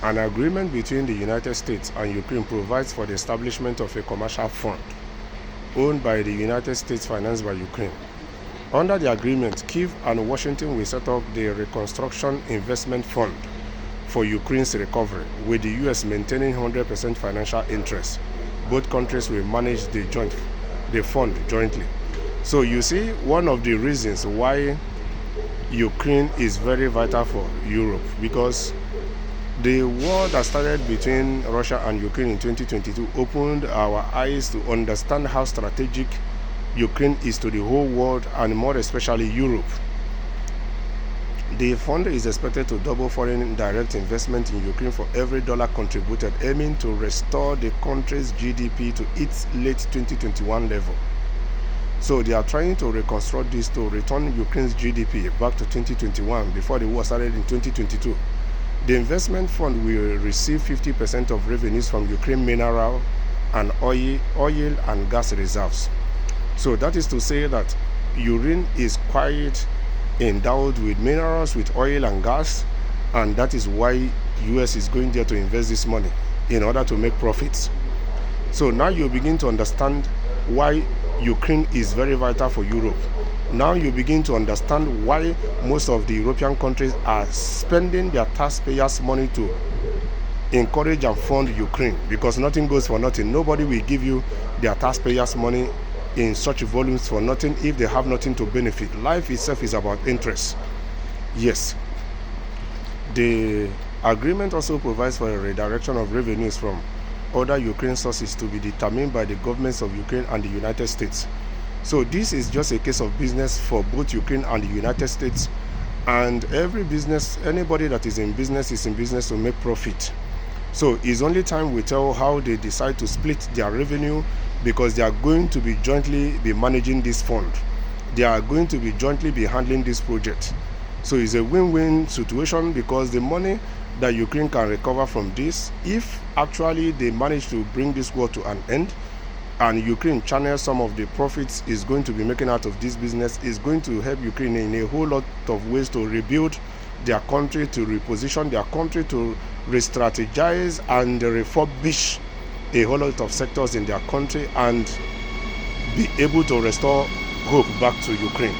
An agreement between the United States and Ukraine provides for the establishment of a commercial fund owned by the United States financed by Ukraine. Under the agreement, Kyiv and Washington will set up the Reconstruction Investment Fund for Ukraine's recovery, with the US maintaining 100% financial interest. Both countries will manage the fund jointly. So you see, one of the reasons why Ukraine is very vital for Europe, because the war that started between Russia and Ukraine in 2022 opened our eyes to understand how strategic Ukraine is to the whole world, and more especially Europe. The fund is expected to double foreign direct investment in Ukraine for every dollar contributed, aiming to restore the country's GDP to its late 2021 level. So they are trying to reconstruct this to return Ukraine's GDP back to 2021 before the war started in 2022. The investment fund will receive 50% of revenues from Ukraine mineral and oil and gas reserves. So that is to say that Ukraine is quite endowed with minerals, with oil and gas, and that is why US is going there to invest this money in order to make profits. So now you begin to understand why Ukraine is very vital for Europe. Now you begin to understand why most of the European countries are spending their taxpayers' money to encourage and fund Ukraine, because nothing goes for nothing. Nobody will give you their taxpayers' money in such volumes for nothing if they have nothing to benefit. Life itself is about interest. Yes. The agreement also provides for a redirection of revenues from other Ukraine sources to be determined by the governments of Ukraine and the United States. So this is just a case of business for both Ukraine and the United States. And every business, anybody that is in business to make profit. So it's only time will tell how they decide to split their revenue, because they are going to be jointly be managing this fund. They are going to be jointly be handling this project. So it's a win-win situation, because the money that Ukraine can recover from this, if actually they manage to bring this war to an end, and Ukraine channels some of the profits is going to be making out of this business, is going to help Ukraine in a whole lot of ways to rebuild their country, to reposition their country, to re-strategize and refurbish a whole lot of sectors in their country, and be able to restore hope back to Ukraine.